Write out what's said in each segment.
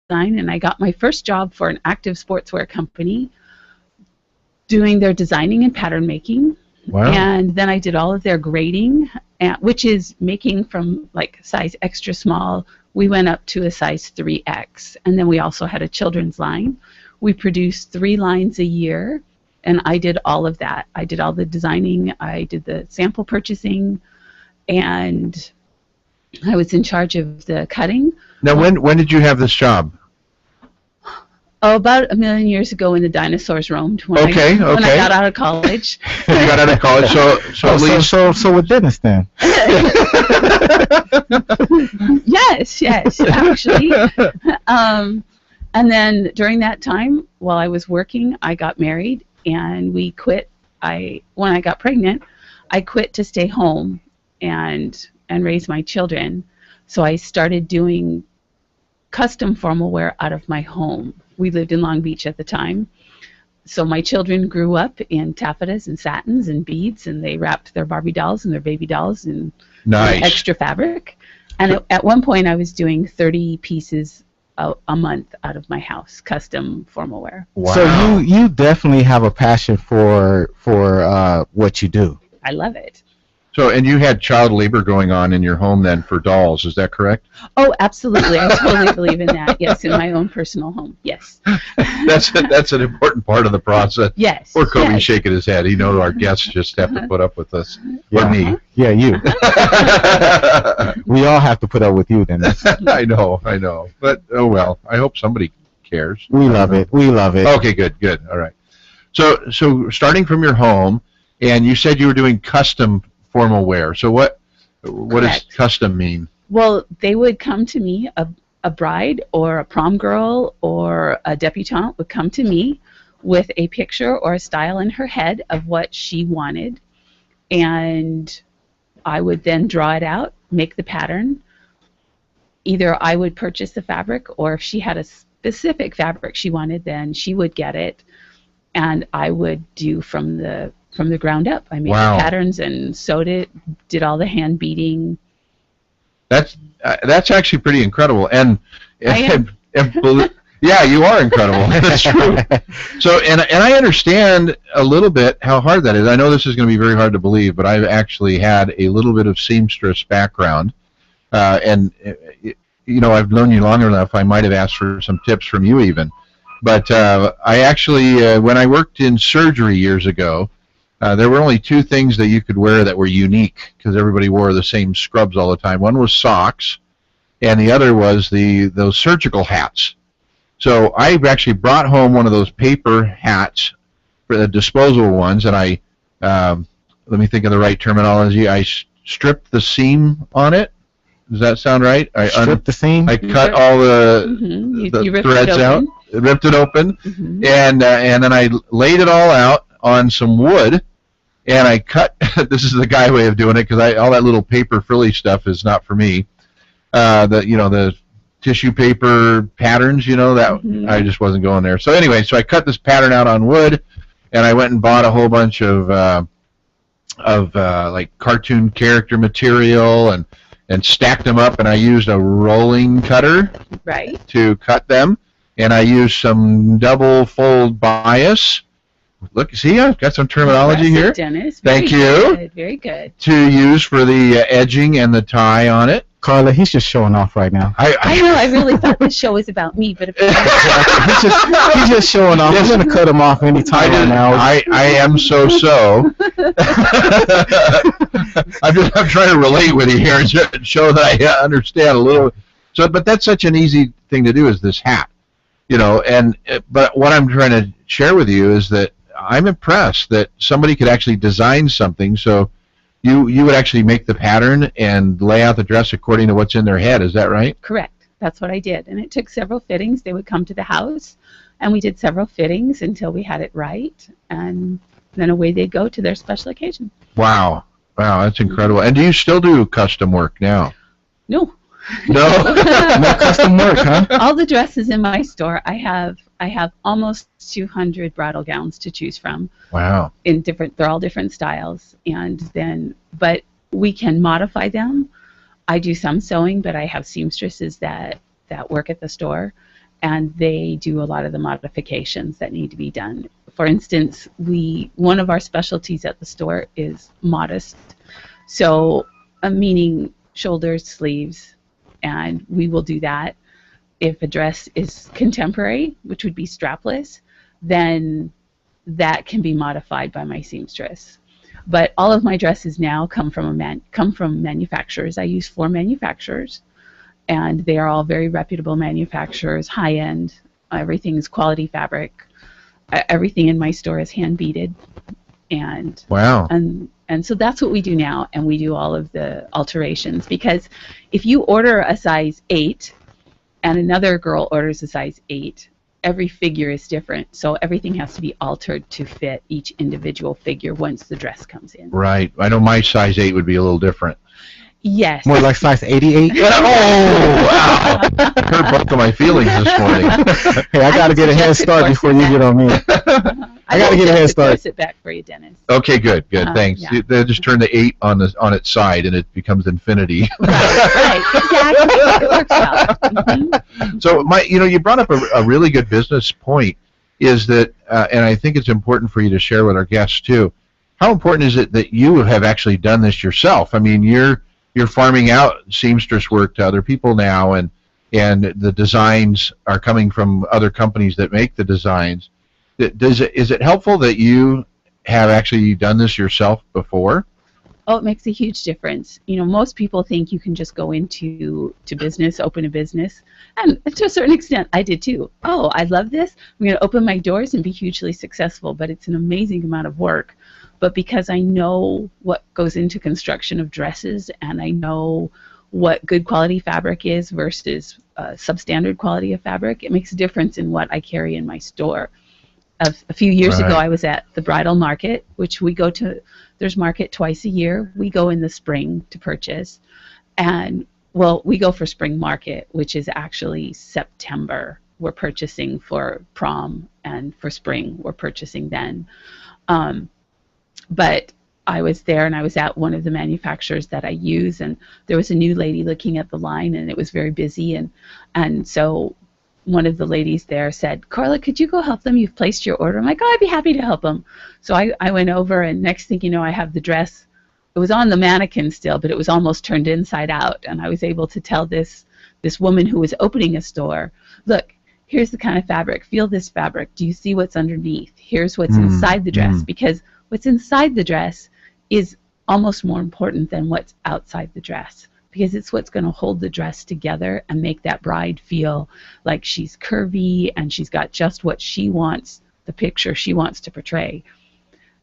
and I got my first job for an active sportswear company doing their designing and pattern making. Wow. And then I did all of their grading, which is making from like size extra small. We went up to a size 3X. And then we also had a children's line. We produced 3 lines a year, and I did all of that. I did all the designing. I did the sample purchasing, and I was in charge of the cutting. Now, when did you have this job? Oh, about 1,000,000 years ago when the dinosaurs roamed. When I got out of college. You got out of college, so with business then. Yes, actually. And then during that time, while I was working, I got married, and we quit. When I got pregnant, I quit to stay home and raise my children. So I started doing custom formal wear out of my home. We lived in Long Beach at the time. So my children grew up in taffetas and satins and beads, and they wrapped their Barbie dolls and their baby dolls in extra fabric. And at one point, I was doing 30 pieces a month out of my house, custom formal wear. Wow. So you definitely have a passion for what you do. I love it. So, and you had child labor going on in your home then for dolls, is that correct? Oh, absolutely. I totally believe in that. Yes, in my own personal home. Yes. That's an important part of the process. Yes. Poor Kobe's shaking his head. He knows our guests just have to put up with us. Or me. Yeah, you. We all have to put up with you then. I know. But, oh well, I hope somebody cares. We love it. Okay, good. All right. So starting from your home, and you said you were doing custom formal wear. So what does custom mean? Well, they would come to me, a bride or a prom girl or a debutante would come to me with a picture or a style in her head of what she wanted, and I would then draw it out, make the pattern. Either I would purchase the fabric, or if she had a specific fabric she wanted, then she would get it, and I would do from the ground up. I made the patterns and sewed it, did all the hand beading. That's actually pretty incredible. And yeah, you are incredible. That's true. So, and I understand a little bit how hard that is. I know this is going to be very hard to believe, but I've actually had a little bit of seamstress background, and I've known you long enough. I might have asked for some tips from you even. But I actually, when I worked in surgery years ago, there were only 2 things that you could wear that were unique, because everybody wore the same scrubs all the time. One was socks, and the other was those surgical hats. So I actually brought home one of those paper hats, for the disposable ones, and I, let me think of the right terminology, I stripped the seam on it. Does that sound right? Stripped the seam? I cut all the threads out, ripped it open, and then I laid it all out on some wood, and I cut. This is the guy way of doing it, because all that little paper frilly stuff is not for me. The tissue paper patterns, that I just wasn't going there. So anyway, so I cut this pattern out on wood, and I went and bought a whole bunch of like cartoon character material and stacked them up, and I used a rolling cutter to cut them, and I used some double fold bias. Look, see, I've got some terminology here. Dennis. Thank you. Very good. To use for the edging and the tie on it. Carla, he's just showing off right now. I know. I really thought this show was about me, but he's just showing off. I'm going to cut him off anytime right now. I am so. I'm trying to relate with you here and show that I understand a little. So, but that's such an easy thing to do, is this hat, but what I'm trying to share with you is that I'm impressed that somebody could actually design something. So you would actually make the pattern and lay out the dress according to what's in their head. Is that right? Correct. That's what I did. And it took several fittings. They would come to the house, and we did several fittings until we had it right. And then away they'd go to their special occasion. Wow, that's incredible. And do you still do custom work now? No. No? No custom work, huh? All the dresses in my store, I have almost 200 bridal gowns to choose from. Wow. They're all different styles, but we can modify them. I do some sewing, but I have seamstresses that work at the store, and they do a lot of the modifications that need to be done. For instance, one of our specialties at the store is modest, so meaning shoulders, sleeves, and we will do that. If a dress is contemporary, which would be strapless, then that can be modified by my seamstress. But all of my dresses now come from manufacturers. I use 4 manufacturers, and they are all very reputable manufacturers, high end. Everything is quality fabric. Everything in my store is hand beaded, and wow. And so that's what we do now, and we do all of the alterations, because if you order a size 8 and another girl orders a size 8, every figure is different, so everything has to be altered to fit each individual figure once the dress comes in. Right. I know my size 8 would be a little different. Yes. More like size 88. Oh, wow. Hurt both of my feelings this morning. Hey, I got to get a head start before you get on me. I got to get a head start. Sit back for you, Dennis. Okay, good. Thanks. Yeah. They just turn the 8 on its side, and it becomes infinity. Right. Exactly. It works out. Mm-hmm. So, you brought up a really good business point, is that, and I think it's important for you to share with our guests too. How important is it that you have actually done this yourself? I mean, you're farming out seamstress work to other people now, and the designs are coming from other companies that make the designs. Is it helpful that you have actually done this yourself before? Oh, it makes a huge difference. Most people think you can just go into business, open a business, and to a certain extent, I did too. Oh, I love this. I'm going to open my doors and be hugely successful, but it's an amazing amount of work. But because I know what goes into construction of dresses, and I know what good quality fabric is versus substandard quality of fabric, it makes a difference in what I carry in my store. A few years ago, I was at the bridal market, which we go to. There's market twice a year. We go in the spring to purchase. And, well, we go for spring market, which is actually September. We're purchasing for prom, and for spring, we're purchasing then. But I was there, and I was at one of the manufacturers that I use, and there was a new lady looking at the line, and it was very busy. And so one of the ladies there said, "Carla, could you go help them? You've placed your order." I'm like, "Oh, I'd be happy to help them." So I went over, and next thing you know, I have the dress. It was on the mannequin still, but it was almost turned inside out. And I was able to tell this woman who was opening a store, "Look, here's the kind of fabric. Feel this fabric. Do you see what's underneath? Here's what's inside the dress." Because what's inside the dress is almost more important than what's outside the dress, because it's what's going to hold the dress together and make that bride feel like she's curvy and she's got just what she wants, the picture she wants to portray.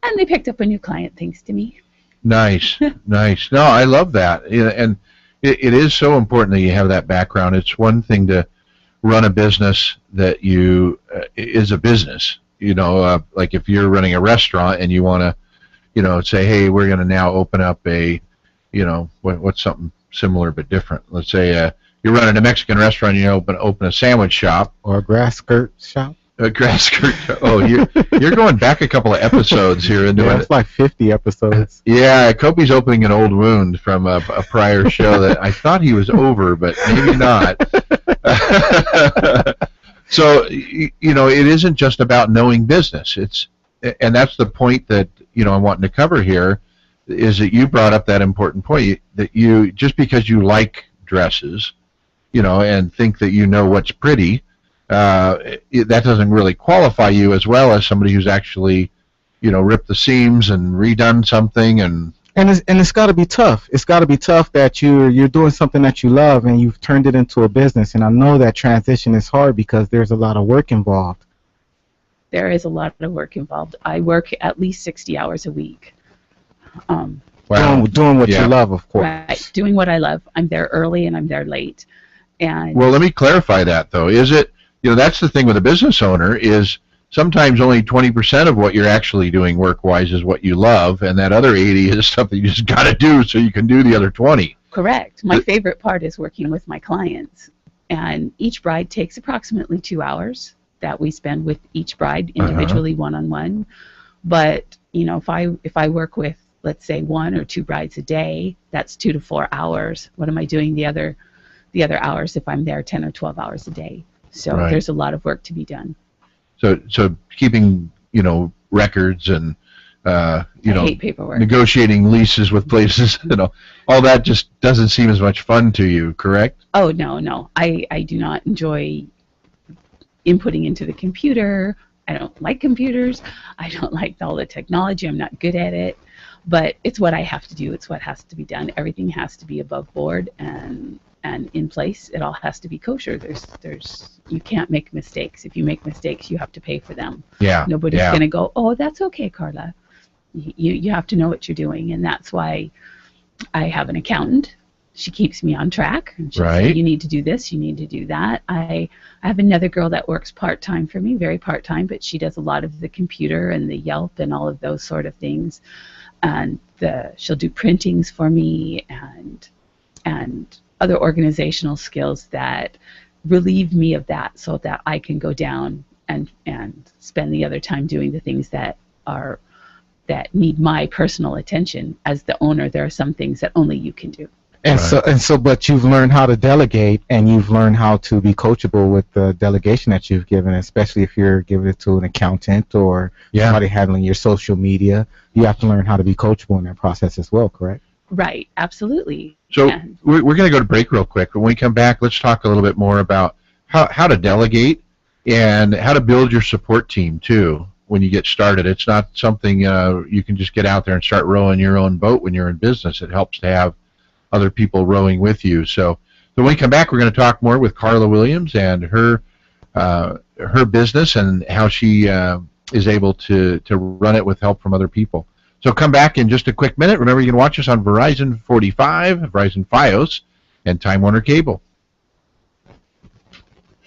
And they picked up a new client thanks to me. Nice. Nice. No, I love that. And it is so important that you have that background. It's one thing to run a business that is a business. Like if you're running a restaurant and you want to, say, hey, we're going to now open up a, what's something similar but different. Let's say you're running a Mexican restaurant, you open a sandwich shop. Or a grass skirt shop. A grass skirt. Oh, you're going back a couple of episodes here into it. It's like 50 episodes. Yeah, Kobe's opening an old wound from a prior show that I thought he was over, but maybe not. So, it isn't just about knowing business. And that's the point that, I'm wanting to cover here, is that you brought up that important point, that you, just because you like dresses, and think that you know what's pretty, that doesn't really qualify you as well as somebody who's actually, ripped the seams and redone something. And it's got to be tough. It's got to be tough that you're doing something that you love and you've turned it into a business. And I know that transition is hard because there's a lot of work involved. There is a lot of work involved. I work at least 60 hours a week. Wow. Doing what you love, of course. Right, doing what I love. I'm there early and I'm there late. And well, let me clarify that, though. Is it, that's the thing with a business owner, is sometimes only 20% of what you're actually doing work-wise is what you love, and that other 80 is stuff that you just got to do so you can do the other 20. Correct. My favorite part is working with my clients. And each bride takes approximately 2 hours that we spend with each bride individually, one-on-one. But, if I work with, let's say, 1 or 2 brides a day, that's 2 to 4 hours. What am I doing the other hours if I'm there 10 or 12 hours a day? So Right. there's a lot of work to be done. So keeping, records and, I hate paperwork. negotiating leases with places, all that just doesn't seem as much fun to you, correct? Oh, no. I do not enjoy inputting into the computer. I don't like computers. I don't like all the technology. I'm not good at it. But it's what I have to do. It's what has to be done. Everything has to be above board and in place. It all has to be kosher. You can't make mistakes. If you make mistakes, you have to pay for them. Yeah. Nobody's going to go, oh, that's okay, Carla. You have to know what you're doing, and that's why I have an accountant. She keeps me on track. And she'll say, you need to do this, you need to do that. I have another girl that works part-time for me, very part-time, but she does a lot of the computer and the Yelp and all of those sort of things. And she'll do printings for me and other organizational skills that relieve me of that so that I can go down and spend the other time doing the things that need my personal attention. As the owner, there are some things that only you can do. But you've learned how to delegate, and you've learned how to be coachable with the delegation that you've given, especially if you're giving it to an accountant or somebody handling your social media. You have to learn how to be coachable in that process as well, correct? Right, absolutely. So we're going to go to break real quick. When we come back, let's talk a little bit more about how to delegate and how to build your support team, too, when you get started. It's not something you can just get out there and start rowing your own boat when you're in business. It helps to have other people rowing with you. So when we come back, we're going to talk more with Carla Williams and her business and how she is able to run it with help from other people. So come back in just a quick minute. Remember, you can watch us on Verizon 45, Verizon Fios, and Time Warner Cable.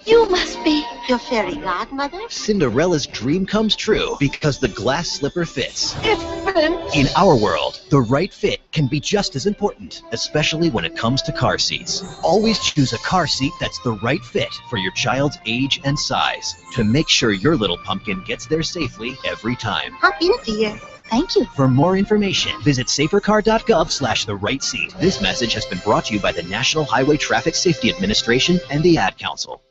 You must be your fairy godmother. Cinderella's dream comes true because the glass slipper fits. Different. In our world, the right fit can be just as important, especially when it comes to car seats. Always choose a car seat that's the right fit for your child's age and size to make sure your little pumpkin gets there safely every time. Hop in, dear. Thank you. For more information, visit safercar.gov/the-right-seat. This message has been brought to you by the National Highway Traffic Safety Administration and the Ad Council.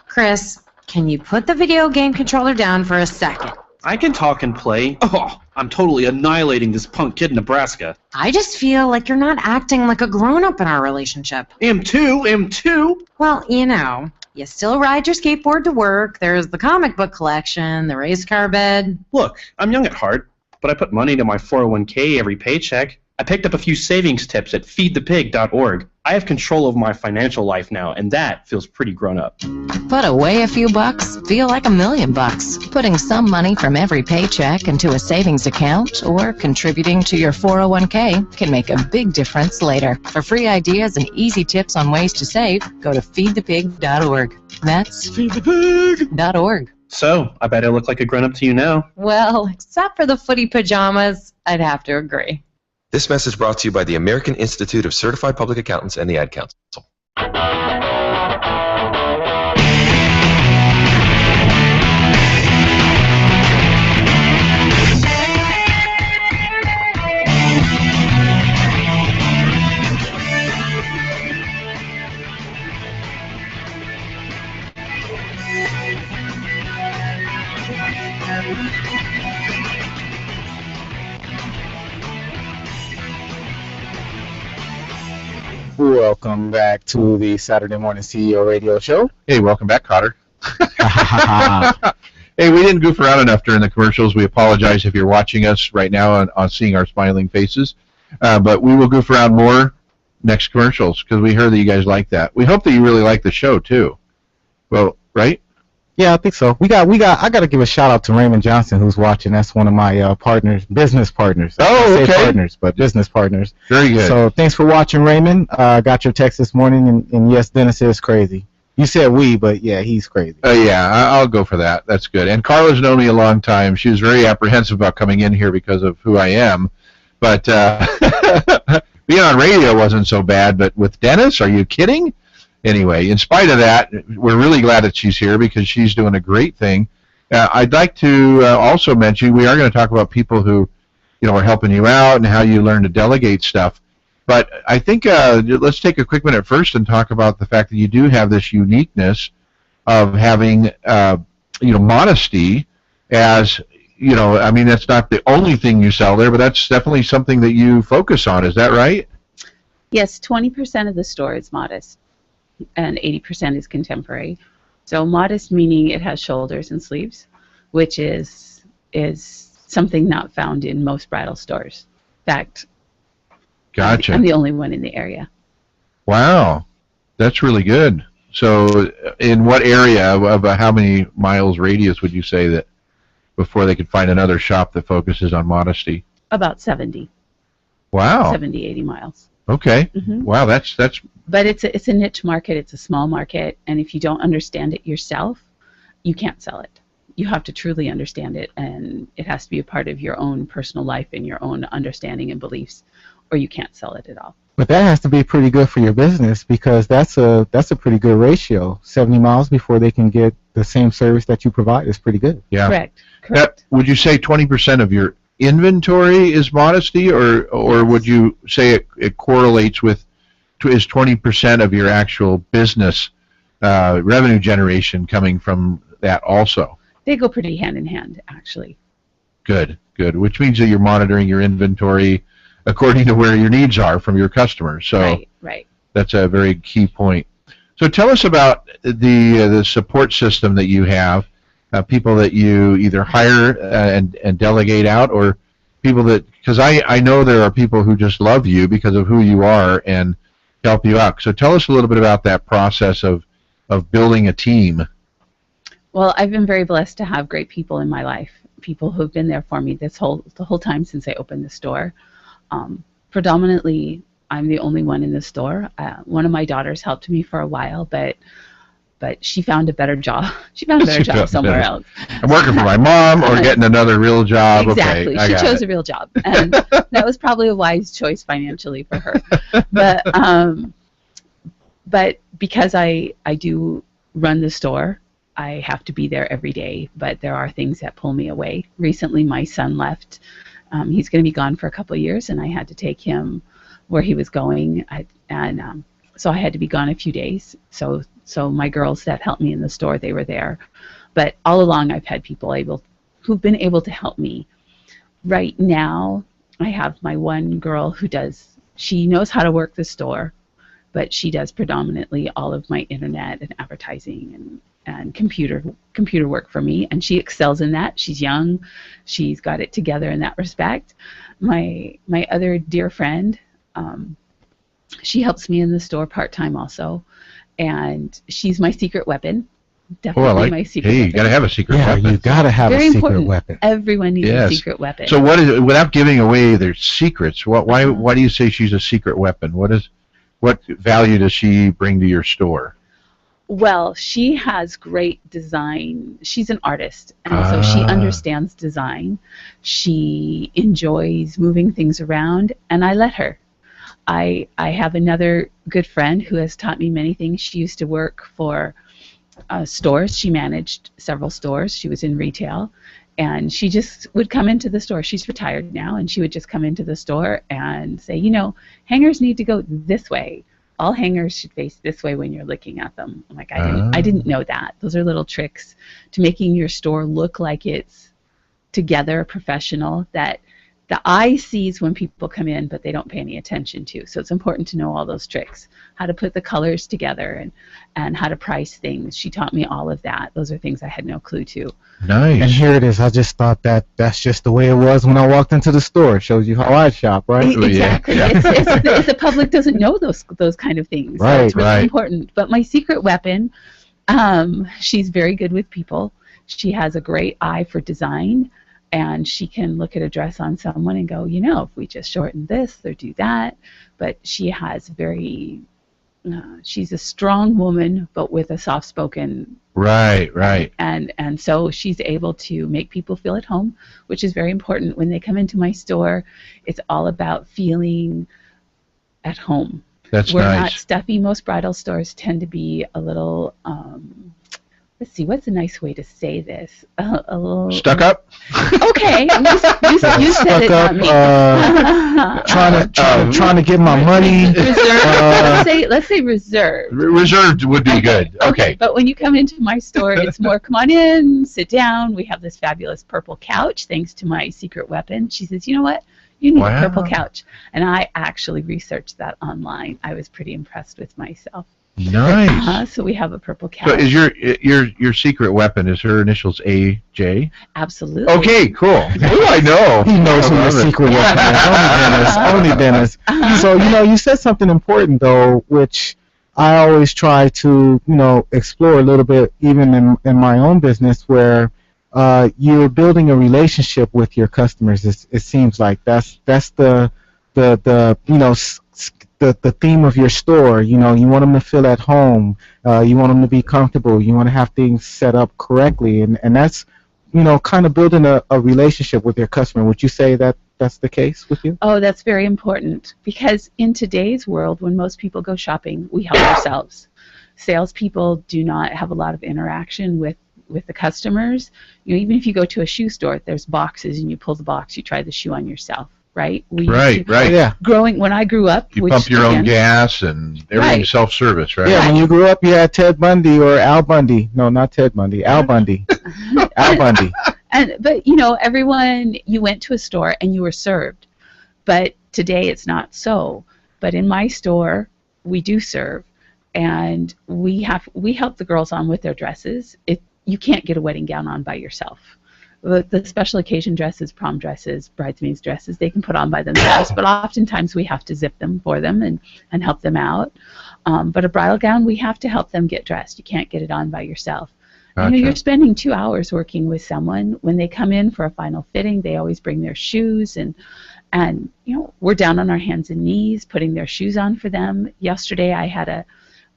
Chris, can you put the video game controller down for a second? I can talk and play. Oh, I'm totally annihilating this punk kid in Nebraska. I just feel like you're not acting like a grown-up in our relationship. Am too. Well, you still ride your skateboard to work, there's the comic book collection, the race car bed. Look, I'm young at heart, but I put money into my 401k every paycheck. I picked up a few savings tips at feedthepig.org. I have control of my financial life now, and that feels pretty grown up. Put away a few bucks, feel like $1,000,000. Putting some money from every paycheck into a savings account or contributing to your 401k can make a big difference later. For free ideas and easy tips on ways to save, go to feedthepig.org. That's feedthepig.org. So, I bet I look like a grown-up to you now. Well, except for the footy pajamas, I'd have to agree. This message brought to you by the American Institute of Certified Public Accountants and the Ad Council. Welcome back to the Saturday Morning CEO Radio Show. Hey, welcome back, Cotter. Hey, we didn't goof around enough during the commercials. We apologize if you're watching us right now on seeing our smiling faces. But we will goof around more next commercials because we heard that you guys like that. We hope that you really like the show, too. Well, right? Yeah, I think so. I got to give a shout out to Raymond Johnson, who's watching. That's one of my business partners. Oh, okay. Partners, but business partners. Very good. So thanks for watching, Raymond. Got your text this morning, and yes, Dennis is crazy. You said we, but yeah, he's crazy. Yeah, I'll go for that. That's good. And Carla's known me a long time. She was very apprehensive about coming in here because of who I am. But being on radio wasn't so bad. But with Dennis, are you kidding? Anyway, in spite of that, we're really glad that she's here because she's doing a great thing. I'd like to also mention we are going to talk about people who, are helping you out and how you learn to delegate stuff. But I think let's take a quick minute first and talk about the fact that you do have this uniqueness of having, modesty as, I mean, that's not the only thing you sell there, but that's definitely something that you focus on. Is that right? Yes, 20% of the store is modest, and 80% is contemporary. So modest meaning it has shoulders and sleeves, which is something not found in most bridal stores. In fact, Gotcha. I'm the only one in the area. Wow, that's really good. So, in what area of how many miles radius would you say that before they could find another shop that focuses on modesty? About 70. Wow. 70, 80 miles. Okay. Mm-hmm. Wow, that's. But it's a niche market. It's a small market, and if you don't understand it yourself, you can't sell it. You have to truly understand it, and it has to be a part of your own personal life and your own understanding and beliefs, or you can't sell it at all. But that has to be pretty good for your business, because that's a pretty good ratio. 70 miles before they can get the same service that you provide is pretty good. Yeah. Correct. Would you say 20% of your inventory is modesty, or Yes. would you say it correlates with is 20% of your actual business revenue generation coming from that also? They go pretty hand in hand, actually. Good. Which means that you're monitoring your inventory according to where your needs are from your customers. So Right. that's a very key point. So tell us about the support system that you have, people that you either hire and delegate out, or people that, because I know there are people who just love you because of who you are and help you out. So tell us a little bit about that process of building a team. Well, I've been very blessed to have great people in my life, people who've been there for me the whole time since I opened the store. Predominantly, I'm the only one in the store. One of my daughters helped me for a while, but she found a better job. She found a better job somewhere else. I'm working for my mom or getting another real job. Exactly. Okay, she chose a real job, and that was probably a wise choice financially for her. But because I do run the store, I have to be there every day, but there are things that pull me away. Recently, my son left. He's going to be gone for a couple of years, and I had to take him where he was going, so I had to be gone a few days. So my girls that helped me in the store, they were there. But all along, I've had people who've been able to help me. Right now, I have my one girl she knows how to work the store, but she does predominantly all of my internet and advertising and computer work for me, and she excels in that. She's young, she's got it together in that respect. My other dear friend, she helps me in the store part-time also, and she's my secret weapon. Definitely my secret weapon. You gotta have a secret weapon. You gotta have Very a secret important. weapon. Everyone needs a secret weapon. So what is it, without giving away their secrets, why do you say she's a secret weapon? What value does she bring to your store? Well, she has great design. She's an artist, and so she understands design. She enjoys moving things around, and I let her. I have another good friend who has taught me many things. She used to work for stores. She managed several stores. She was in retail, and she just would come into the store. She's retired now, and she would just come into the store and say, hangers need to go this way. All hangers should face this way when you're looking at them. I'm like, I didn't know that. Those are little tricks to making your store look like it's together, professional, that the eye sees when people come in, but they don't pay any attention to. So it's important to know all those tricks, how to put the colors together and how to price things. She taught me all of that. Those are things I had no clue to. Nice. And here it is. I just thought that's just the way it was when I walked into the store. It shows you how I shop, right? Exactly. Yeah. It's the public doesn't know those kind of things. Right, so it's really important. But my secret weapon, she's very good with people. She has a great eye for design. And she can look at a dress on someone and go, if we just shorten this or do that. But she has she's a strong woman, but with a soft-spoken. Right. And so she's able to make people feel at home, which is very important. When they come into my store, it's all about feeling at home. That's We're nice. not stuffy. Most bridal stores tend to be a little let's see, what's a nice way to say this? A little Stuck up? Okay, you said it, not me. Trying to get my money. Let's say reserved. Reserved would be good. Okay. But when you come into my store, it's more, come on in, sit down. We have this fabulous purple couch, thanks to my secret weapon. She says, you know what? You need a purple couch. And I actually researched that online. I was pretty impressed with myself. Nice. So we have a purple couch. So is your secret weapon, is her initials AJ? Absolutely. Okay, cool. Oh, I know. He knows who your secret weapon is. Only Dennis. So, you said something important, though, which I always try to, explore a little bit, even in my own business, where you're building a relationship with your customers. It seems like that's the theme of your store. You want them to feel at home. You want them to be comfortable. You want to have things set up correctly, and that's kind of building a relationship with your customer. Would you say that that's the case with you? Oh, that's very important, because in today's world, when most people go shopping, we help ourselves. Salespeople do not have a lot of interaction with the customers. Even if you go to a shoe store, there's boxes, and you pull the box, you try the shoe on yourself. Right. Right. Yeah. When I grew up, you pump your own gas and everything's self-service, right? Yeah. When you grew up, you had Ted Bundy or Al Bundy. No, not Ted Bundy. Al Bundy. Al Bundy. But everyone, you went to a store and you were served. But today it's not so. But in my store, we do serve, and we help the girls on with their dresses. You can't get a wedding gown on by yourself. The special occasion dresses, prom dresses, bridesmaids dresses, they can put on by themselves, but oftentimes we have to zip them for them and help them out. But a bridal gown, we have to help them get dressed. You can't get it on by yourself. Gotcha. You're spending 2 hours working with someone. When they come in for a final fitting, they always bring their shoes, and we're down on our hands and knees putting their shoes on for them. Yesterday I had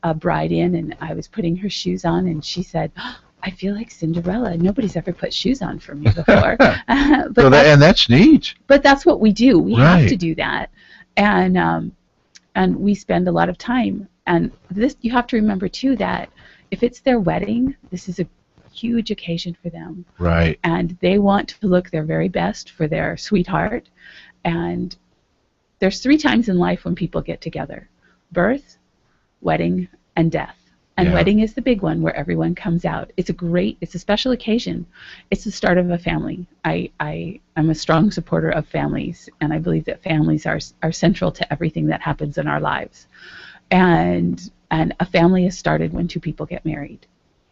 a bride in, and I was putting her shoes on, and she said, I feel like Cinderella. Nobody's ever put shoes on for me before. And that's neat. But that's what we do. We Right. have to do that. And we spend a lot of time. And this, you have to remember, too, that if it's their wedding, this is a huge occasion for them. Right. And they want to look their very best for their sweetheart. And there's 3 times in life when people get together: birth, wedding, and death. And wedding is the big one, where everyone comes out. It's a special occasion. It's the start of a family. I'm a strong supporter of families, and I believe that families are central to everything that happens in our lives. And a family is started when 2 people get married.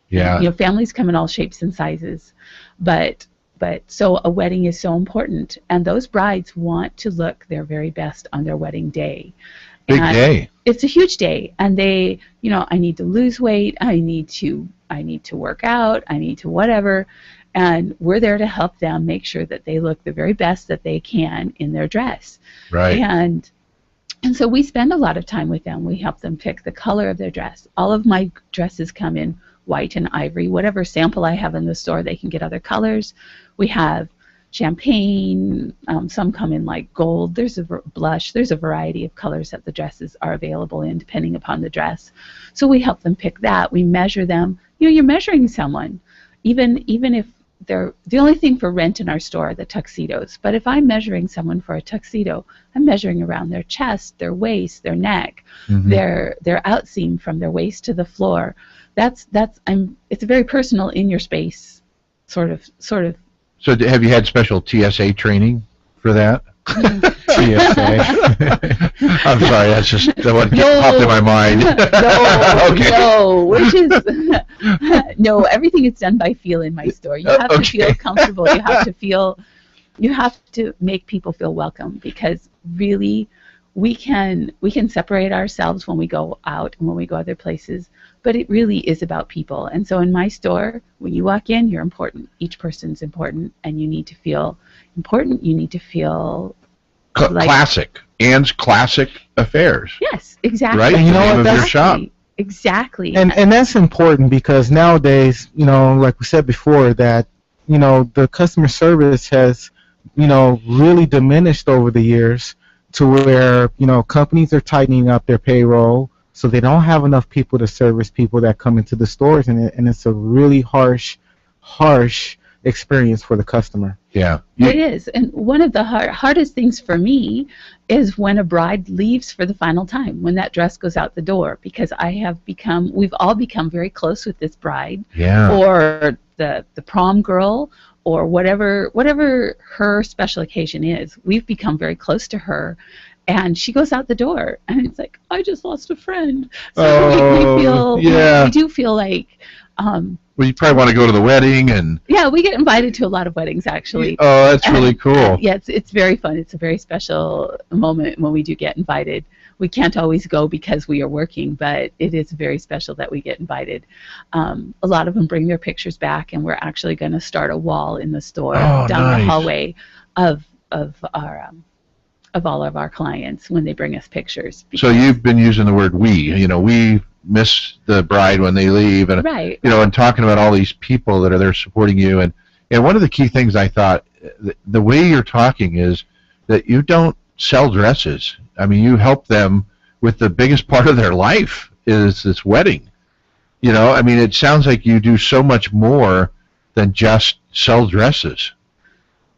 Yeah. Families come in all shapes and sizes, but so a wedding is so important, and those brides want to look their very best on their wedding day. Big day. It's a huge day, and they, I need to lose weight, I need to work out, I need to whatever, and we're there to help them make sure that they look the very best that they can in their dress. Right. And so we spend a lot of time with them. We help them pick the color of their dress. All of my dresses come in white and ivory. Whatever sample I have in the store, they can get other colors. We have champagne, some come in like gold, there's a blush, there's a variety of colors that the dresses are available in depending upon the dress. So we help them pick that. We measure them. You're measuring someone, even if they're, the only thing for rent in our store are the tuxedos. But if I'm measuring someone for a tuxedo, I'm measuring around their chest, their waist, their neck, their outseam from their waist to the floor. It's a very personal, in your space sort of. So have you had special TSA training for that? TSA. I'm sorry, that's just what popped in my mind. No, everything is done by feel in my store. You have to feel comfortable. You have to make people feel welcome, because really we can separate ourselves when we go out and when we go other places, but it really is about people. And so in my store, when you walk in, you're important. Each person's important, and you need to feel important. You need to feel like classic. Ann's Classic Affairs. Yes, exactly. Right? And you know what? That's your shop. Exactly. And that's important, because nowadays, like we said before, that the customer service has really diminished over the years, to where companies are tightening up their payroll. So they don't have enough people to service people that come into the stores, and it's a really harsh experience for the customer. Yeah. It is. And one of the hardest things for me is when a bride leaves for the final time, when that dress goes out the door, because we've all become very close with this bride, or the prom girl, or whatever her special occasion is. We've become very close to her, and she goes out the door, and it's like, I just lost a friend. So we do feel like, well, you probably want to go to the wedding, and we get invited to a lot of weddings, actually. Oh, that's really cool. Yeah, it's very fun. It's a very special moment when we do get invited. We can't always go because we are working, but it is very special that we get invited. A lot of them bring their pictures back, and we're actually going to start a wall in the store down the hallway of all of our clients when they bring us pictures. So you've been using the word we. We miss the bride when they leave, and and talking about all these people that are there supporting you. And one of the key things I thought, the way you're talking is that you don't sell dresses. I mean, you help them with the biggest part of their life is this wedding. I mean, it sounds like you do so much more than just sell dresses.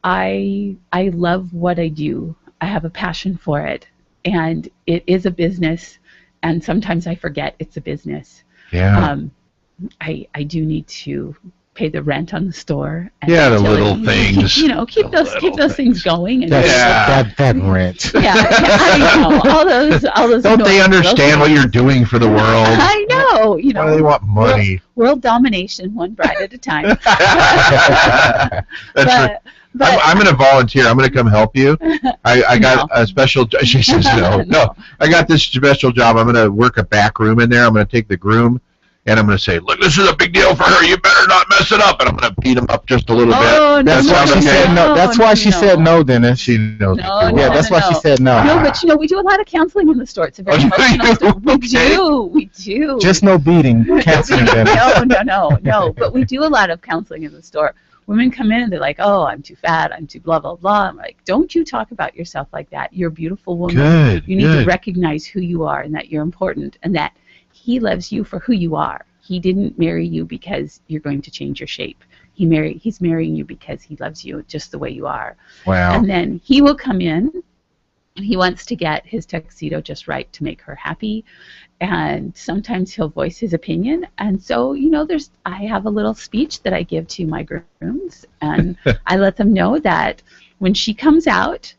I love what I do. I have a passion for it, and it is a business, and sometimes I forget it's a business. Yeah. I do need to pay the rent on the store. And the little things. Keep those things going. And that rent. I know all those. Don't they understand what you're doing for the world? I know. Why do they want money? World domination, one bride at a time. But I'm going to volunteer. I'm going to come help you. I got a special. She says no. I got this special job. I'm going to work a back room in there. I'm going to take the groom, and I'm going to say, look, this is a big deal for her. You better not mess it up. And I'm going to beat him up just a little bit. That's why she said no. That's why she said no, Dennis. She knows. That's why she said no. No, but we do a lot of counseling in the store. It's a very emotional store. We do. Just no beating, counseling. No. But we do a lot of counseling in the store. Women come in and they're like, oh, I'm too fat, I'm too blah, blah, blah. I'm like, don't you talk about yourself like that. You're a beautiful woman. You need to recognize who you are and that you're important and that he loves you for who you are. He didn't marry you because you're going to change your shape. He's marrying you because he loves you just the way you are. Wow. And then he will come in and he wants to get his tuxedo just right to make her happy. And sometimes he'll voice his opinion. And so, I have a little speech that I give to my grooms, and I let them know that when she comes out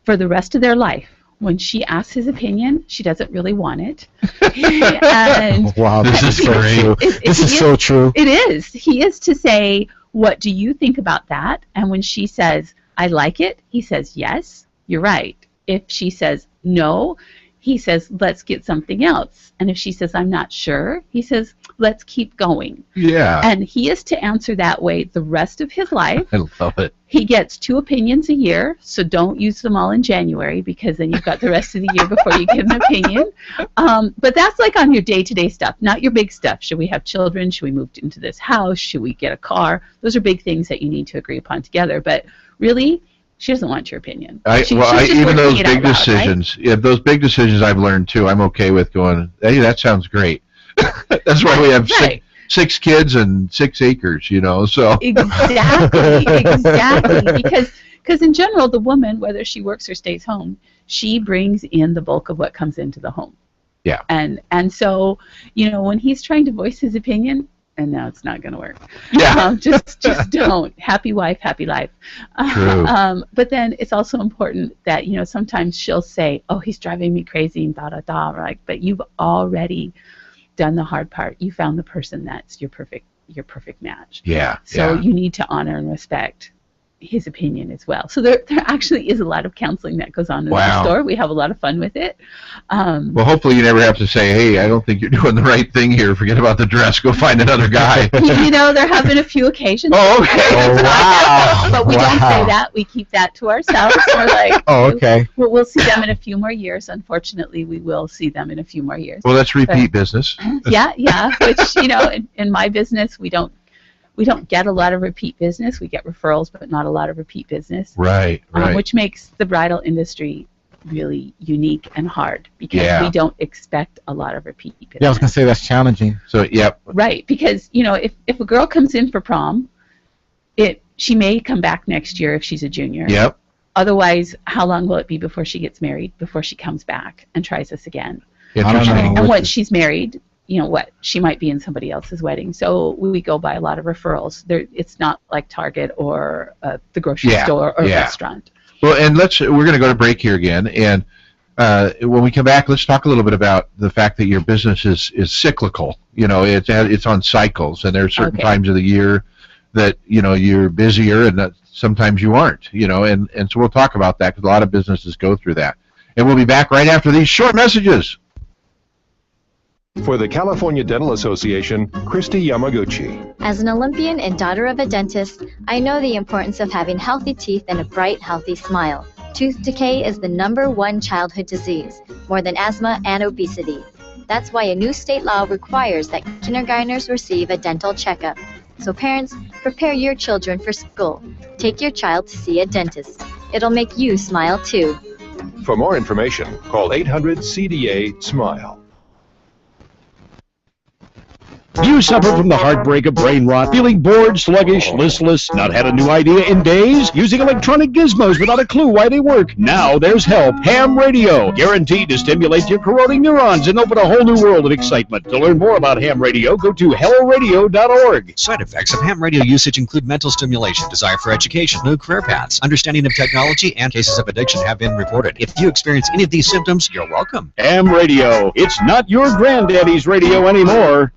for the rest of their life, when she asks his opinion, she doesn't really want it. And wow, this is so true. This is so true. It is. He is to say, what do you think about that? And when she says, I like it, he says, yes, you're right. If she says, no, he says, let's get something else. And if she says, I'm not sure, he says, let's keep going. Yeah. And he is to answer that way the rest of his life. I love it. He gets 2 opinions a year, so don't use them all in January because then you've got the rest of the year before you give an opinion. But that's like on your day-to-day stuff, not your big stuff. Should we have children? Should we move into this house? Should we get a car? Those are big things that you need to agree upon together. But really, she doesn't want your opinion. Even those big decisions, those big decisions I've learned too, I'm okay with going, hey, that sounds great. That's why we have six kids and 6 acres, so. Exactly. Because in general, the woman, whether she works or stays home, she brings in the bulk of what comes into the home. Yeah. And so, when he's trying to voice his opinion, and now it's not going to work. Yeah. Just don't. Happy wife, happy life. True. But then it's also important that, sometimes she'll say, oh, he's driving me crazy and da-da-da. Right? But you've already done the hard part. You found the person that's your perfect match. Yeah. So you need to honor and respect his opinion as well. So there actually is a lot of counseling that goes on in the store. We have a lot of fun with it. Well, hopefully you never have to say, hey, I don't think you're doing the right thing here. Forget about the dress. Go find another guy. There have been a few occasions. Oh, okay. Wow. But we don't say that. We keep that to ourselves. We're like, okay. We'll see them in a few more years. Unfortunately, we will see them in a few more years. Well, that's repeat business. Yeah. Which, in my business, we don't get a lot of repeat business. We get referrals, but not a lot of repeat business. Right. Which makes the bridal industry really unique and hard because we don't expect a lot of repeat business. Yeah, I was going to say that's challenging. So, yep. Right, because, you know, if a girl comes in for prom, she may come back next year if she's a junior. Yep. Otherwise, how long will it be before she gets married, before she comes back and tries this again? I don't know. And once she's married, you know what, she might be in somebody else's wedding. So we go by a lot of referrals. It's not like Target or the grocery store or restaurant. Well, and we're going to go to break here again, and when we come back, let's talk a little bit about the fact that your business is cyclical. You know, it's on cycles, and there are certain times of the year that, you know, you're busier, and that sometimes you aren't. You know, and so we'll talk about that because a lot of businesses go through that. And we'll be back right after these short messages. For the California Dental Association, Christy Yamaguchi. As an Olympian and daughter of a dentist, I know the importance of having healthy teeth and a bright, healthy smile. Tooth decay is the #1 childhood disease, more than asthma and obesity. That's why a new state law requires that kindergartners receive a dental checkup. So parents, prepare your children for school. Take your child to see a dentist. It'll make you smile too. For more information, call 800-CDA-SMILE. Do you suffer from the heartbreak of brain rot, feeling bored, sluggish, listless, not had a new idea in days, using electronic gizmos without a clue why they work? Now there's help. Ham radio, guaranteed to stimulate your corroding neurons and open a whole new world of excitement. To learn more about ham radio, go to helloradio.org. Side effects of ham radio usage include mental stimulation, desire for education, new career paths, understanding of technology, and cases of addiction have been reported. If you experience any of these symptoms, you're welcome. Ham radio. It's not your granddaddy's radio anymore.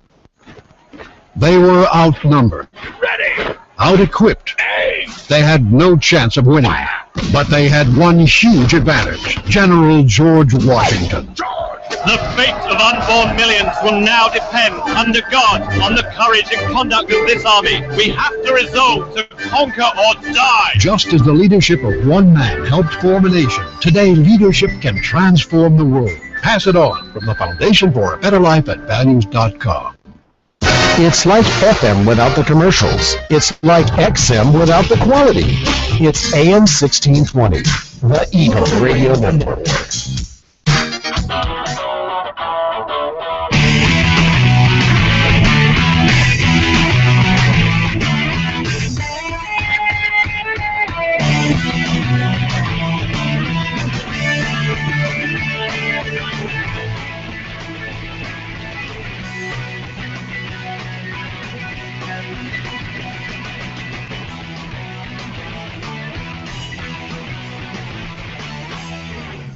They were outnumbered, out-equipped. They had no chance of winning, but they had one huge advantage: General George Washington. The fate of unborn millions will now depend, under God, on the courage and conduct of this army. We have to resolve to conquer or die. Just as the leadership of one man helped form a nation, today leadership can transform the world. Pass it on from the Foundation for a Better Life at Values.com. It's like FM without the commercials. It's like XM without the quality. It's AM 1620, the Eagle Radio Network.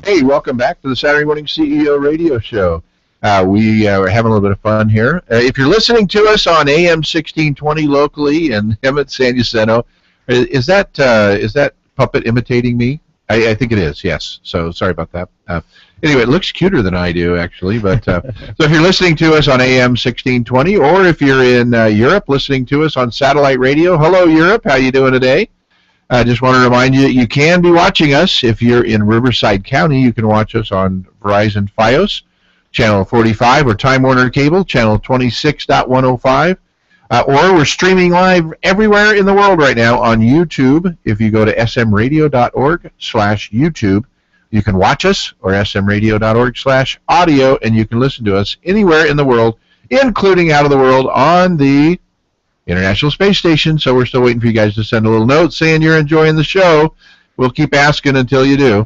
Hey, welcome back to the Saturday Morning CEO Radio Show. We are having a little bit of fun here. If you're listening to us on AM 1620 locally in Hemet, San Jacinto, is that puppet imitating me? I think it is, yes. So sorry about that. Anyway, it looks cuter than I do, actually. But so if you're listening to us on AM 1620, or if you're in Europe listening to us on satellite radio, hello, Europe. How you doing today? I just want to remind you that you can be watching us. If you're in Riverside County, you can watch us on Verizon Fios, channel 45, or Time Warner Cable, channel 26.105. Or we're streaming live everywhere in the world right now on YouTube. If you go to smradio.org/YouTube, you can watch us, or smradio.org/audio, and you can listen to us anywhere in the world, including out of the world on the International Space Station. So we're still waiting for you guys to send a little note saying you're enjoying the show. We'll keep asking until you do.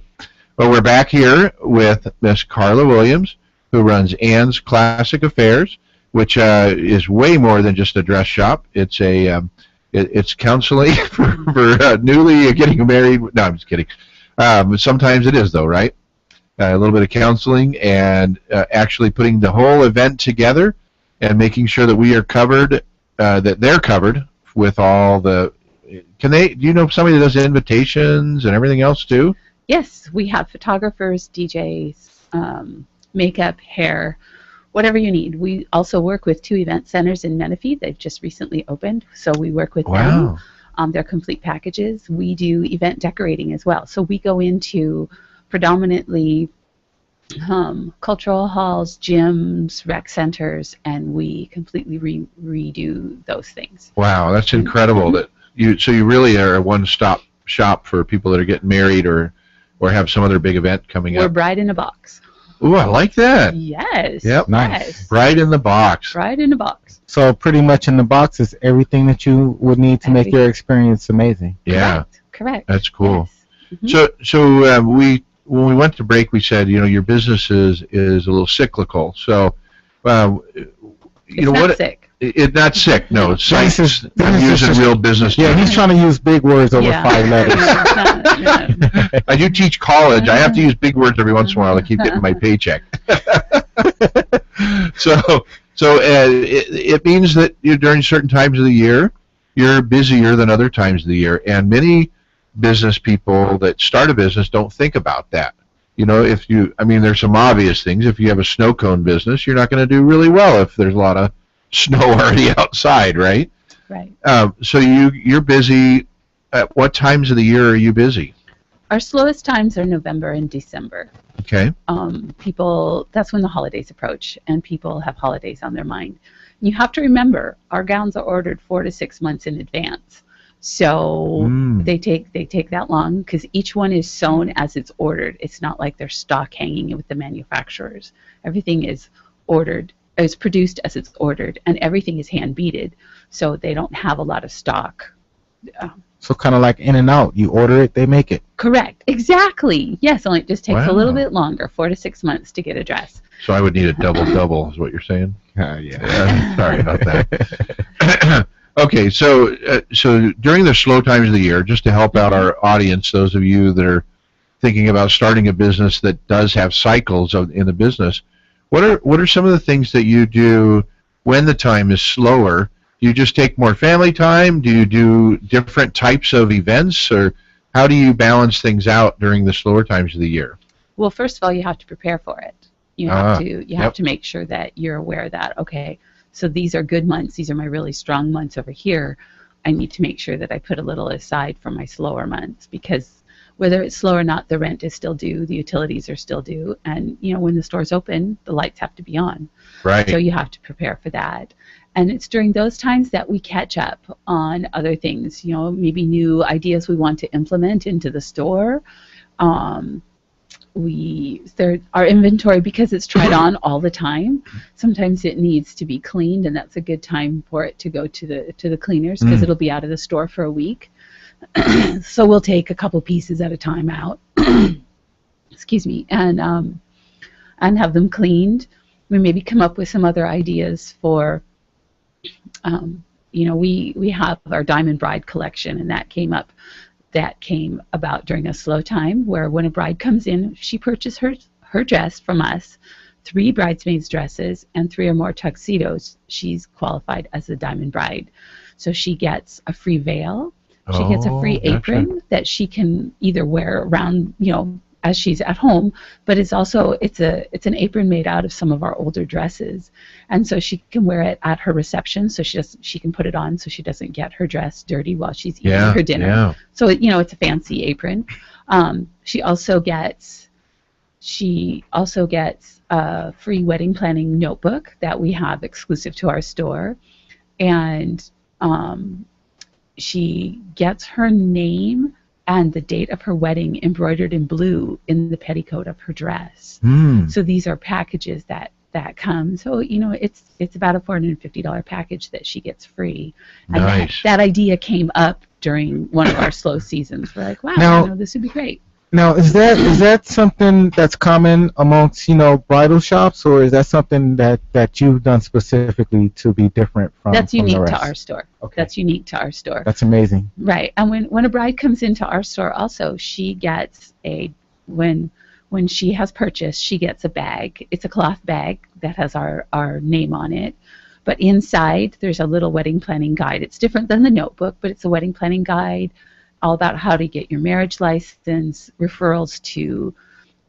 But we're back here with Miss Carla Williams, who runs Ann's Classic Affairs, which is way more than just a dress shop. It's it's counseling for newly getting married. No, I'm just kidding. Sometimes it is, though, right? A little bit of counseling and actually putting the whole event together and making sure that we are covered. That they're covered with all the. Do you know somebody that does invitations and everything else too? Yes, we have photographers, DJs, makeup, hair, whatever you need. We also work with 2 event centers in Menifee. They've just recently opened, so we work with them. They're complete packages. We do event decorating as well. So we go into predominantly cultural halls, gyms, rec centers, and we completely redo those things. Wow, that's incredible. That you really are a one-stop shop for people that are getting married or or have some other big event coming We're up. bride in a box. Ooh, I like that. Yes. Yep. Nice. Yes. Bride in the box. Bride in a box. So pretty much in the box is everything that you would need to make your experience amazing. Yeah. Correct. That's cool. Yes. So when we went to break, we said, your business is a little cyclical. So, It's not sick. It's not sick. No, it's This is- science. this I'm is using just- real business. Yeah, terms. he's trying to use big words over 5 letters. I do teach college. I have to use big words every once in a while to keep getting my paycheck. So it means that during certain times of the year, you're busier than other times of the year, and many business people that start a business don't think about that. There's some obvious things. If you have a snow cone business, you're not going to do really well if there's a lot of snow already outside, right? Right. So you're busy. At what times of the year are you busy? Our slowest times are November and December. Okay. That's when the holidays approach, and people have holidays on their mind. You have to remember, our gowns are ordered 4 to 6 months in advance. So they take that long because each one is sewn as it's ordered. It's not like they're stock hanging with the manufacturers. Everything is ordered. It's produced as it's ordered, and everything is hand beaded, so they don't have a lot of stock. So kind of like in and out. You order it, they make it. Correct. Exactly. Yes, only it just takes a Wow. little bit longer, 4 to 6 months to get a dress. So I would need a double, is what you're saying? Yeah. Sorry about that. Okay, so during the slow times of the year, just to help out our audience, those of you that are thinking about starting a business that does have cycles in the business, what are some of the things that you do when the time is slower? Do you just take more family time? Do you do different types of events, or how do you balance things out during the slower times of the year? Well, first of all, you have to prepare for it. You have to make sure that you're aware that, okay, so these are good months. These are my really strong months over here. I need to make sure that I put a little aside for my slower months, because whether it's slow or not, the rent is still due, the utilities are still due, and when the store's open, the lights have to be on. Right. So you have to prepare for that. And it's during those times that we catch up on other things, maybe new ideas we want to implement into the store. Our inventory, because it's tried on all the time, sometimes it needs to be cleaned, and that's a good time for it to go to the cleaners, because it'll be out of the store for a week. So we'll take a couple pieces at a time out, excuse me, and have them cleaned. We maybe come up with some other ideas for, we have our Diamond Bride collection, and that came about during a slow time, where when a bride comes in, she purchases her dress from us, 3 bridesmaids dresses and 3 or more tuxedos. She's qualified as a Diamond Bride. So she gets a free veil. She gets a free apron that she can either wear around, as she's at home, but it's an apron made out of some of our older dresses, and so she can wear it at her reception. So she can put it on so she doesn't get her dress dirty while she's eating her dinner. Yeah. So it's a fancy apron. She also gets a free wedding planning notebook that we have exclusive to our store, and she gets her name and the date of her wedding embroidered in blue in the petticoat of her dress. So these are packages that come. So it's about a $450 package that she gets free. And Nice. that idea came up during one of our slow seasons. We're like, wow, Now- this would be great. Now, is that something that's common amongst bridal shops, or is that something that you've done specifically to be different from? That's from the unique to rest? our store. Okay. That's unique to our store. That's amazing. Right. And when a bride comes into our store also, she gets when she has purchased, she gets a bag. It's a cloth bag that has our name on it. But inside, there's a little wedding planning guide. It's different than the notebook, but it's a wedding planning guide all about how to get your marriage license, referrals to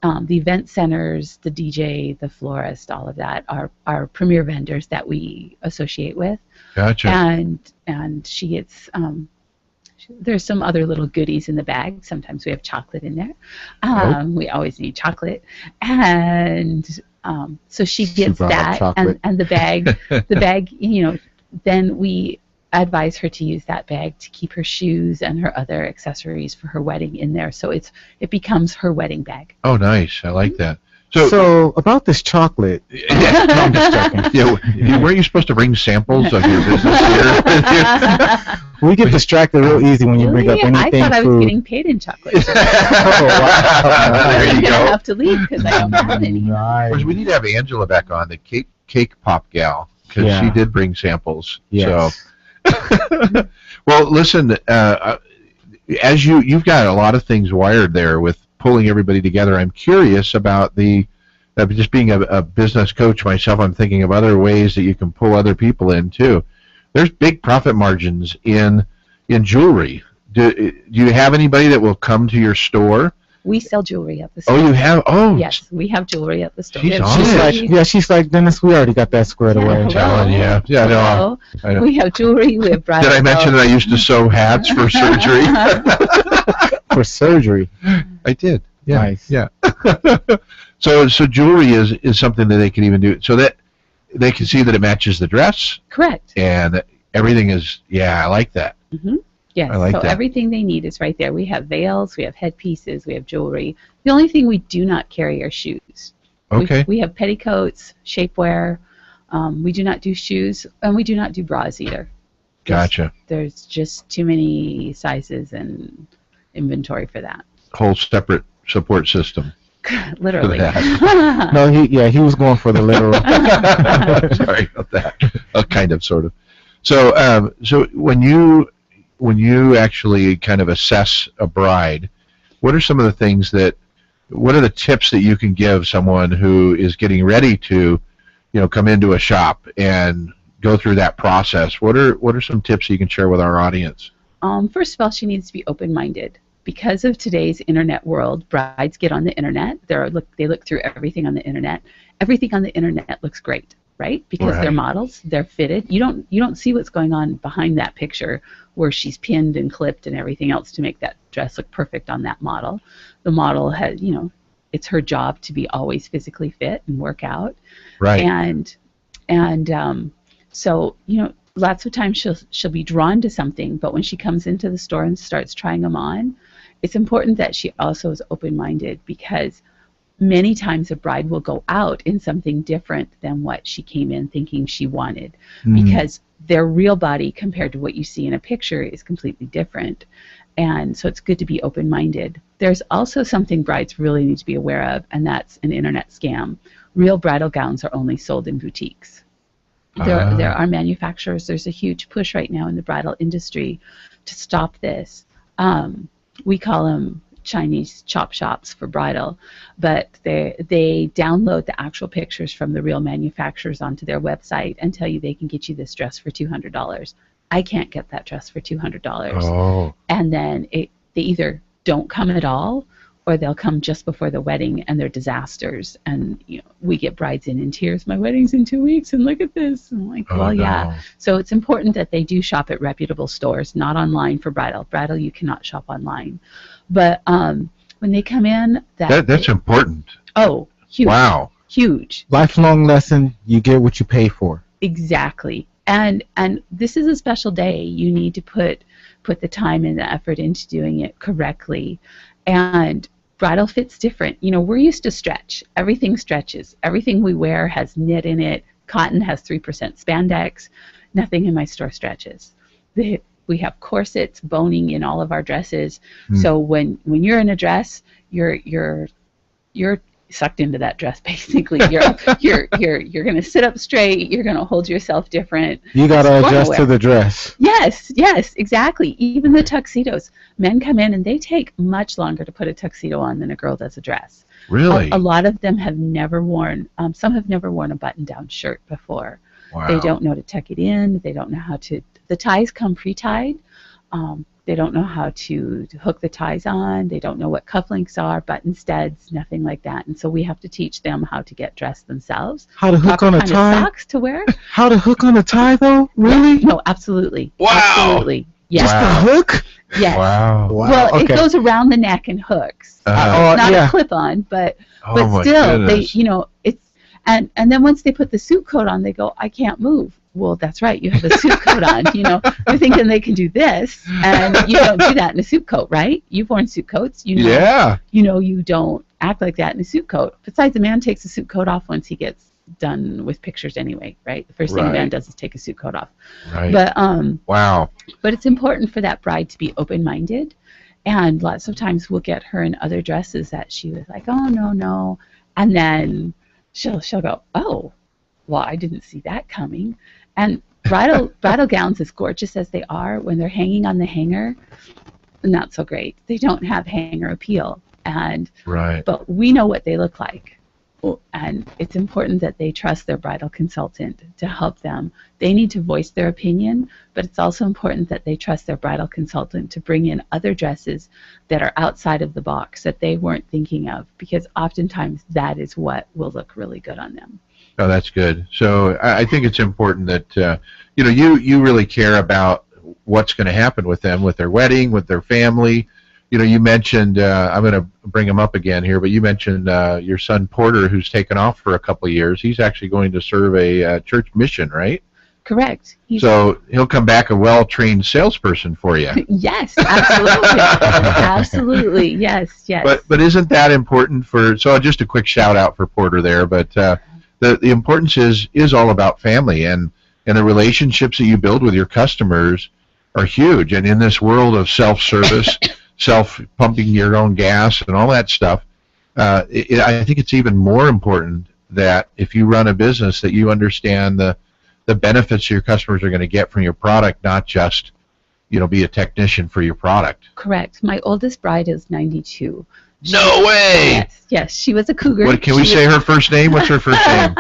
the event centers, the DJ, the florist, all of that, our premier vendors that we associate with. Gotcha. And she gets, there's some other little goodies in the bag. Sometimes we have chocolate in there. We always need chocolate. And so she gets brought up that, chocolate. and the bag, then we advise her to use that bag to keep her shoes and her other accessories for her wedding in there, so it becomes her wedding bag. Oh, nice. I like that. So about this chocolate. Yeah, no, I'm just joking. Yeah, weren't you supposed to bring samples of your business here? We get distracted real easy when you bring up anything. I thought I was food. getting paid in chocolate. Oh, wow. There you go. I have to leave because I don't have any. Of course, we need to have Angela back on, the cake pop gal, because she did bring samples. Yes. So, well, listen, as you've got a lot of things wired there with pulling everybody together. I'm curious about just being a business coach myself. I'm thinking of other ways that you can pull other people in too. There's big profit margins in jewelry. Do you have anybody that will come to your store? We sell jewelry at the store. Oh, you have? Oh, yes, we have jewelry at the store. She's like, Dennis, we already got that squared away. I'm telling you. Yeah, no. I know. We have jewelry. We have bridal. Did I mention that I used to sew hats for surgery? For surgery. I did. Yeah. Nice. Yeah. So jewelry is something that they can even do, so that they can see that it matches the dress. Correct. And everything is. Yeah, I like that. Mm-hmm. Yes, I like so that. everything they need is right there. We have veils, we have headpieces, we have jewelry. The only thing we do not carry are shoes. Okay. We have petticoats, shapewear. We do not do shoes, and we do not do bras either. Gotcha. There's just too many sizes and inventory for that. Whole separate support system. Literally. No, he was going for the literal. Sorry about that. Kind of, sort of. So, so when you actually kind of assess a bride, what are some of the things what are the tips that you can give someone who is getting ready to, come into a shop and go through that process? What are some tips you can share with our audience? First of all, she needs to be open-minded. Because of today's internet world, brides get on the internet. They look through everything on the internet. Everything on the internet looks great, right? Because they're models, they're fitted. You don't see what's going on behind that picture where she's pinned and clipped and everything else to make that dress look perfect on that model. The model has, it's her job to be always physically fit and work out. Right. And so, lots of times she'll be drawn to something, but when she comes into the store and starts trying them on, it's important that she also is open-minded, because many times a bride will go out in something different than what she came in thinking she wanted, because their real body compared to what you see in a picture is completely different. And so it's good to be open-minded. There's also something brides really need to be aware of, and that's an internet scam. Real bridal gowns are only sold in boutiques. There are manufacturers. There's a huge push right now in the bridal industry to stop this. We call them Chinese chop shops for bridal, but they download the actual pictures from the real manufacturers onto their website and tell you they can get you this dress for $200. I can't get that dress for $200. Oh. And then they either don't come at all, or they'll come just before the wedding and they're disasters. And we get brides in tears. My wedding's in 2 weeks, and look at this. And I'm like, well, yeah. So it's important that they do shop at reputable stores, not online for bridal. Bridal, you cannot shop online. But when they come in, that's important. Oh, huge. Wow. Huge. Lifelong lesson, you get what you pay for. Exactly. And this is a special day. You need to put the time and the effort into doing it correctly. And bridal fit's different. We're used to stretch. Everything stretches. Everything we wear has knit in it. Cotton has 3% spandex. Nothing in my store stretches. We have corsets, boning in all of our dresses. So when you're in a dress, you're sucked into that dress, basically. You're going to sit up straight. You're going to hold yourself different. You got to adjust to the dress. Yes, exactly. Even the tuxedos. Men come in and they take much longer to put a tuxedo on than a girl does a dress. Really? A lot of them have never worn, some have never worn a button-down shirt before. Wow. They don't know to tuck it in. They don't know how to, the ties come pre-tied. They don't know how to hook the ties on. They don't know what cufflinks are, button studs, nothing like that. And so we have to teach them how to get dressed themselves. How to hook on a tie? Socks to wear. How to hook on a tie, though? Really? Yeah, no, absolutely. Wow. Absolutely. Yes. Just a hook? Yes. Wow. Well, it goes around the neck and hooks. Not a clip-on, but still, goodness. it's and then once they put the suit coat on, they go, I can't move. well, that's right, you have a suit coat on. They're thinking they can do this, and you don't do that in a suit coat, right? You've worn suit coats. Yeah. You don't act like that in a suit coat. Besides, a man takes a suit coat off once he gets done with pictures anyway, right? The first thing a man does is take a suit coat off. Right. But wow. But it's important for that bride to be open-minded, and lots of times we'll get her in other dresses that she was like, oh no, and then she'll go, oh, well, I didn't see that coming. And bridal gowns, as gorgeous as they are, when they're hanging on the hanger, not so great. They don't have hanger appeal, but we know what they look like. And it's important that they trust their bridal consultant to help them. They need to voice their opinion, but it's also important that they trust their bridal consultant to bring in other dresses that are outside of the box that they weren't thinking of, because oftentimes that is what will look really good on them. Oh, that's good. So I think it's important that you really care about what's going to happen with them, with their wedding, with their family. You mentioned, I'm going to bring him up again here, but you mentioned your son Porter, who's taken off for a couple of years. He's actually going to serve a church mission, right? Correct. So he'll come back a well-trained salesperson for you. Yes, absolutely. Absolutely, yes. But isn't that important so just a quick shout out for Porter there, but the importance is all about family, and the relationships that you build with your customers are huge. And in this world of self-service, self-pumping your own gas and all that stuff, I think it's even more important that if you run a business that you understand the benefits your customers are going to get from your product, not just be a technician for your product. Correct. My oldest bride is 92. No way! Yes, she was a cougar. What, can we say her first name? What's her first name?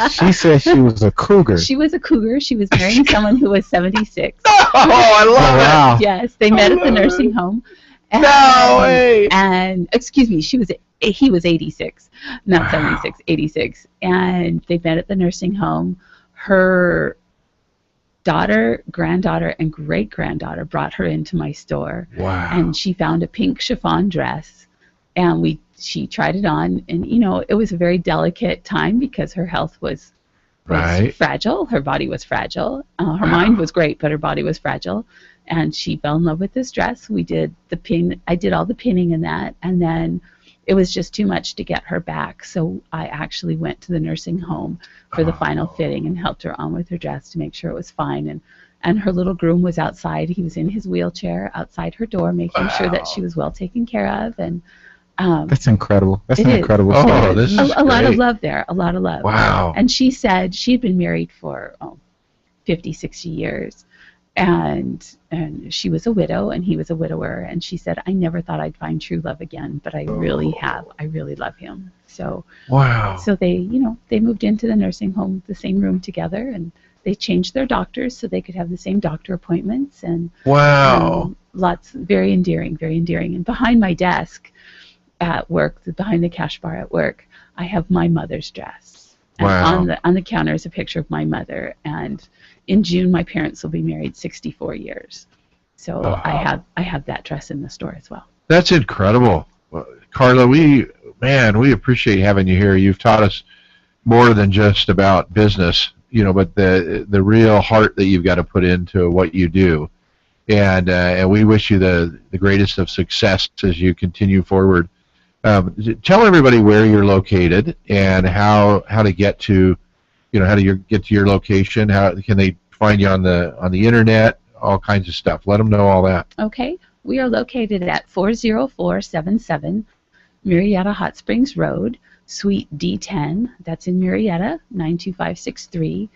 She said she was a cougar. She was a cougar. She was marrying someone who was 76. Oh, I love it! Wow. Yes, they met at the nursing home. And, no way! And, excuse me, he was 86, not 76, 86. And they met at the nursing home. Her daughter, granddaughter, and great-granddaughter brought her into my store. Wow. And she found a pink chiffon dress. And she tried it on, and it was a very delicate time because her health was fragile. Her body was fragile. Her mind was great, but her body was fragile. And she fell in love with this dress. We did the pin. I did all the pinning in that, and then it was just too much to get her back. So I actually went to the nursing home for the final fitting and helped her on with her dress to make sure it was fine. And her little groom was outside. He was in his wheelchair outside her door, making sure that she was well taken care of. And that's incredible. That's an incredible story. Oh, this is a lot of love there. A lot of love. Wow. And she said she'd been married for 50, 60 years. And she was a widow, and he was a widower. And she said, I never thought I'd find true love again, but I really have. I really love him. So wow. So they moved into the nursing home, the same room together, and they changed their doctors so they could have the same doctor appointments. And wow. Very endearing, very endearing. And behind my desk at work, behind the cash bar at work, I have my mother's dress. Wow. And on the counter is a picture of my mother. And in June, my parents will be married 64 years. So I have that dress in the store as well. That's incredible. Carla, we appreciate having you here. You've taught us more than just about business, but the real heart that you've got to put into what you do. And we wish you the greatest of success as you continue forward. Tell everybody where you're located and how to get to, how do you get to your location? How can they find you on the internet? All kinds of stuff. Let them know all that. Okay, we are located at 40477 Murrieta Hot Springs Road, Suite D10. That's in Murrieta, 92563.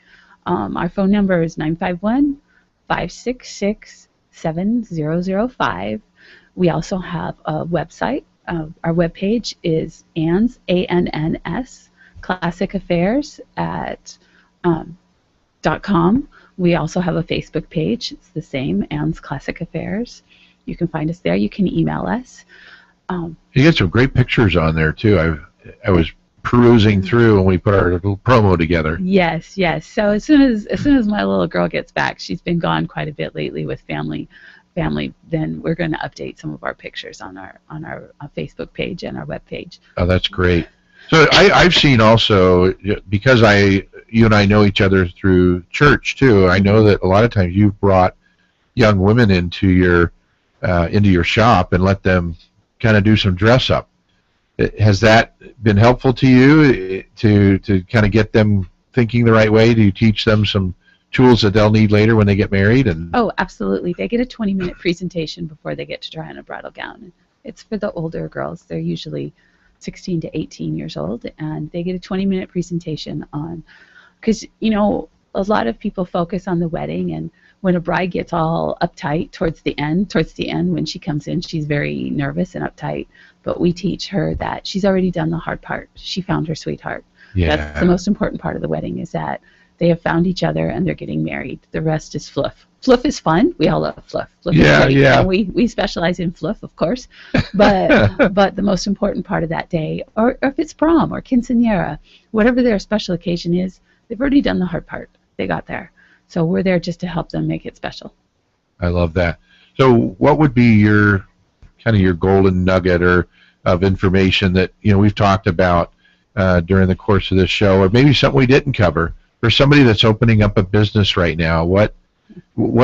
Our phone number is 951-566-7005. We also have a website. Our webpage is ANNS, ANNS, Classic Affairs .com. We also have a Facebook page. It's the same, ANNS Classic Affairs. You can find us there. You can email us. You get some great pictures on there too. I was perusing through when we put our little promo together. Yes. So as soon as my little girl gets back, she's been gone quite a bit lately with family, then we're going to update some of our pictures on our Facebook page and our web page. Oh, that's great. So I've seen also, because I you and I know each other through church too. I know that a lot of times you've brought young women into your shop and let them kind of do some dress up. Has that been helpful to you to kind of get them thinking the right way? Do you teach them some tools that they'll need later when they get married? Oh, absolutely. They get a 20-minute presentation before they get to try on a bridal gown. It's for the older girls. They're usually 16 to 18 years old, and they get a 20-minute presentation on, because, you know, a lot of people focus on the wedding, and when a bride gets all uptight towards the end when she comes in, she's very nervous and uptight. But we teach her that she's already done the hard part. She found her sweetheart. Yeah. That's the most important part of the wedding, is that they have found each other and they're getting married. The rest is fluff. Fluff is fun. We all love fluff. Fluff is great. Yeah. And we specialize in fluff, of course. But the most important part of that day, or if it's prom or quinceañera, whatever their special occasion is, they've already done the hard part. They got there. So we're there just to help them make it special. I love that. So what would be your golden nugget of information that, you know, we've talked about during the course of this show, or maybe something we didn't cover, for somebody that's opening up a business right now? What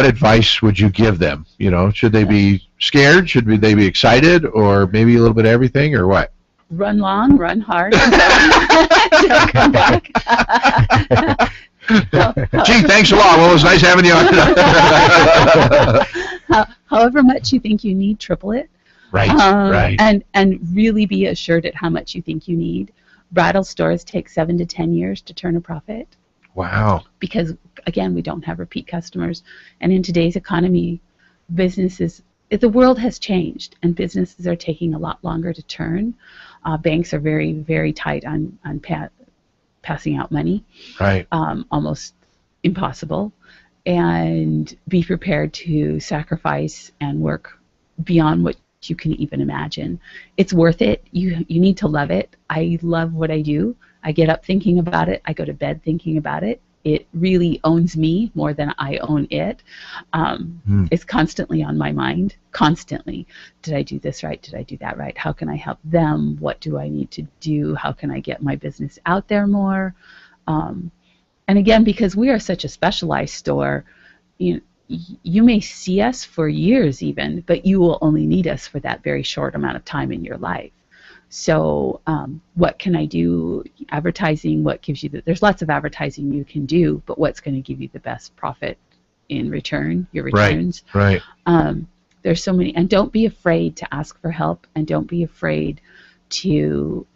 advice would you give them? You know, should they be scared? Should they be excited? Or maybe a little bit of everything, or what? Run long, run hard. Don't come back. Gee, thanks a lot. Well, it was nice having you on. However much you think you need, triple it. Right, right. And really be assured at how much you think you need. Bridal stores take 7 to 10 years to turn a profit. Wow. Because, again, we don't have repeat customers. And in today's economy, the world has changed, and businesses are taking a lot longer to turn. Banks are very, very tight on passing out money. Right. Almost impossible. And be prepared to sacrifice and work beyond what you can even imagine. It's worth it. You need to love it. I love what I do. I get up thinking about it. I go to bed thinking about it. It really owns me more than I own it. It's constantly on my mind, constantly. Did I do this right? Did I do that right? How can I help them? What do I need to do? How can I get my business out there more? And again, because we are such a specialized store, you may see us for years even, but you will only need us for that very short amount of time in your life. So what can I do? Advertising, what gives you there's lots of advertising you can do, but what's going to give you the best profit in return, your returns? Right. There's so many, and don't be afraid to ask for help, and don't be afraid to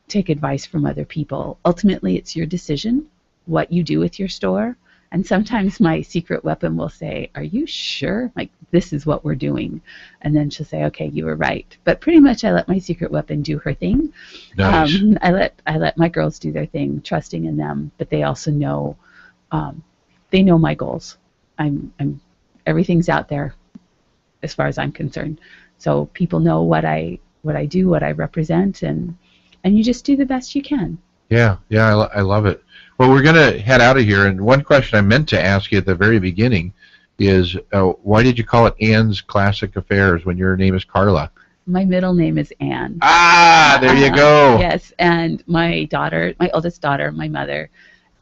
take advice from other people. Ultimately, it's your decision what you do with your store. And sometimes my secret weapon will say, "Are you sure? Like, this is what we're doing." And then she'll say, "Okay, you were right." But pretty much I let my secret weapon do her thing. Nice. I let my girls do their thing, trusting in them, but they also know they know my goals. I'm everything's out there as far as I'm concerned. So people know what I do, what I represent, and you just do the best you can. Yeah, I love it. Well, we're going to head out of here, and one question I meant to ask you at the very beginning is, why did you call it Ann's Classic Affairs when your name is Carla? My middle name is Ann. Ah, there you go. Yes, and my oldest daughter, my mother,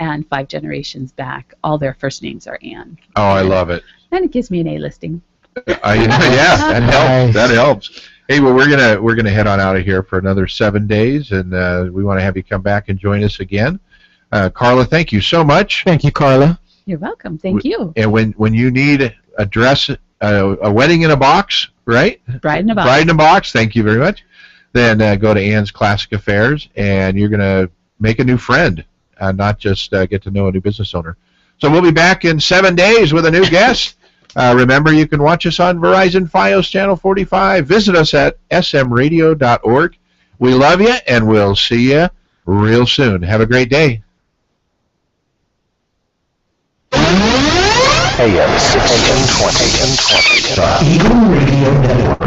and 5 generations back, all their first names are Ann. Oh, I love it. And it gives me an A listing. Yeah, that helps. Hey, well, we're gonna head on out of here for another 7 days, and we want to have you come back and join us again. Carla, thank you so much. Thank you, Carla. You're welcome. Thank you. And when you need a dress, a wedding in a box, right? Bride in a box. Bride in a box. Thank you very much. Then go to Ann's Classic Affairs, and you're gonna make a new friend, not just get to know a new business owner. So we'll be back in 7 days with a new guest. Remember, you can watch us on Verizon Fios Channel 45. Visit us at smradio.org. We love you, and we'll see you real soon. Have a great day. AM 1620. The Eagle Radio Network.